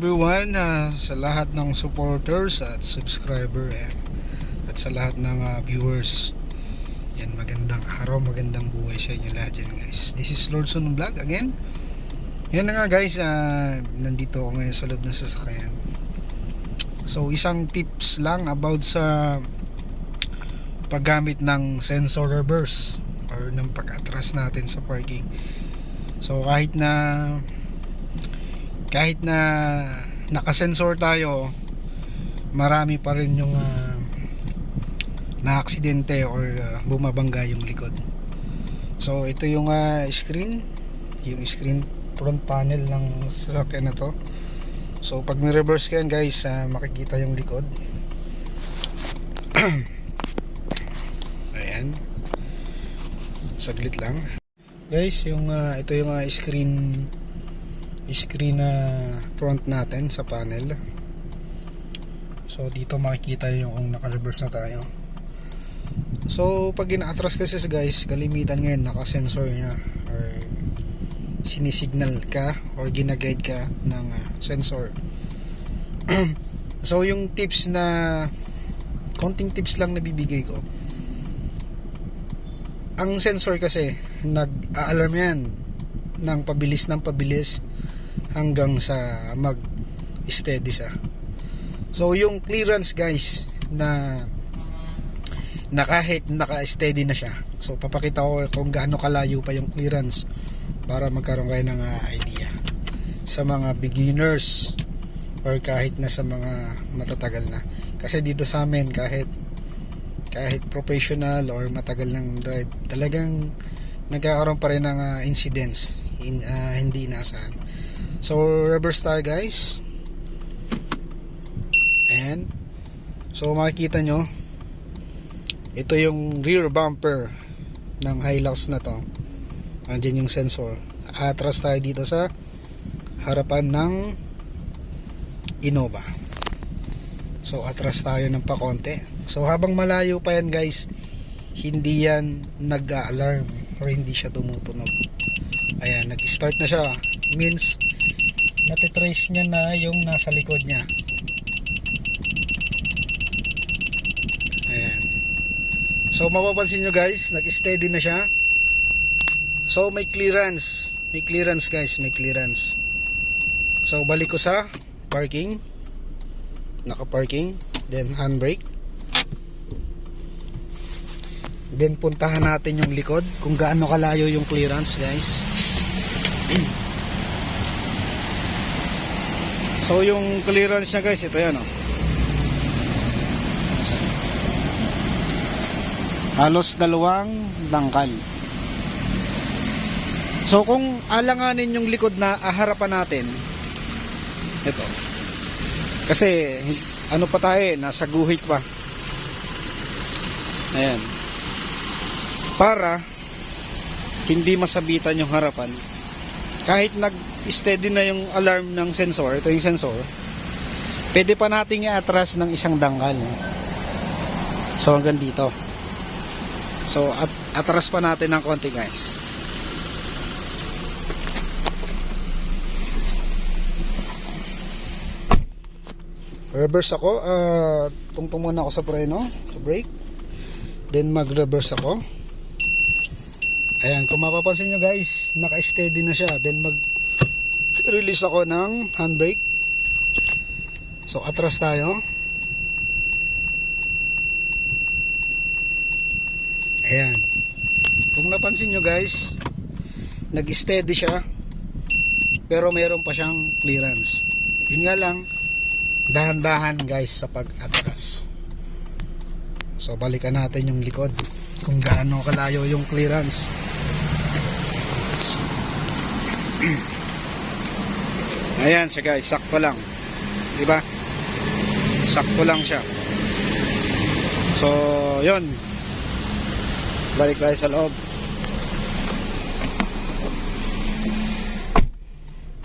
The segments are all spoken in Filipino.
Everyone, sa lahat ng supporters at subscriber at sa lahat ng viewers, yan, magandang araw, magandang buhay sa inyo lahat dyan, guys. This is Lordson Vlog again. Yan na nga, guys, nandito ako ngayon sa loob ng sasakyan. So isang tips lang about sa paggamit ng sensor reverse or ng pag-atras natin sa parking. So kahit na nakasensor tayo, marami pa rin yung na-aksidente or bumabangga yung likod. So ito yung screen front panel ng sasakyan na to. So pag ni-reverse ka yan, guys, makikita yung likod. Ayan, saglit lang, guys. Yung ito yung screen na front natin sa panel. So dito makikita yung kung naka-reverse na tayo. So pag ina-atras kasi, guys, kalimitan ngayon naka-sensor na or sinisignal ka or gina-guide ka ng sensor. So yung tips na konting tips lang na bibigay ko, ang sensor kasi nag-a-alarm yan ng pabilis hanggang sa mag-steady sa. So yung clearance, guys, na kahit naka-steady na siya, so papakita ko kung gaano kalayo pa yung clearance para magkaroon kayo ng idea sa mga beginners or kahit na sa mga matatagal na. Kasi dito sa amin, kahit professional or matagal ng drive, talagang nagkakaroon pa rin ng incidents hindi inaasahan. So reverse tayo, guys. Ayan. So makikita nyo, ito yung rear bumper ng Hilux na to. Andyan yung sensor. Atras tayo dito sa harapan ng Innova. So atras tayo ng pakonti. So habang malayo pa yan, guys, hindi yan nag-a-alarm or hindi siya tumutunog. Ayan, nag-start na siya. Means natitrace niya na yung nasa likod niya. Ayan. So mapapansin nyo, guys, nag-steady na siya. So may clearance, guys, may clearance. So balik ko sa parking, naka-parking, then handbrake. Then puntahan natin yung likod kung gaano kalayo yung clearance, guys. So yung clearance niya, guys, ito yan, oh. Halos 2 dangkal. So kung alanganin yung likod na harapan natin, ito, kasi ano pa tayo, nasa guhit pa. Ayan, para hindi masabitan yung harapan, kahit nag-steady na yung alarm ng sensor, ito yung sensor, pwede pa nating i-atras ng 1 dangkal. So hanggang dito. So atras pa natin ng konti, guys. Reverse ako, tungtong muna ako sa preno, sa brake, then mag-reverse ako. Ayan, kung mapapansin nyo, guys, naka-steady na siya. Then mag-release ako ng handbrake. So atras tayo. Ayan, kung napansin nyo, guys, nag-steady siya pero meron pa siyang clearance. Yun nga lang, dahan-dahan, guys, sa pag-atras. So balikan natin yung likod kung gaano kalayo yung clearance. Ayan siya, guys, sakto lang, diba? Sakto lang siya. So yun, balik tayo sa loob.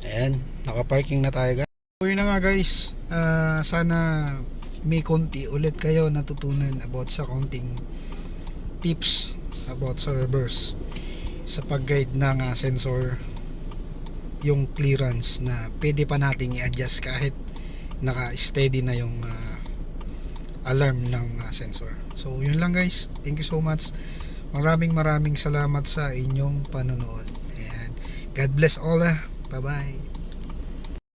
Ayan, nakaparking na tayo, guys. So yun na nga, guys, sana may konti ulit kayo natutunan about sa counting tips about sa reverse, sa pag-guide ng sensor yung clearance na pwede pa nating i-adjust kahit naka-steady na yung alarm ng sensor. So yun lang guys, thank you so much, maraming salamat sa inyong panonood. Ayan. God bless all, bye bye.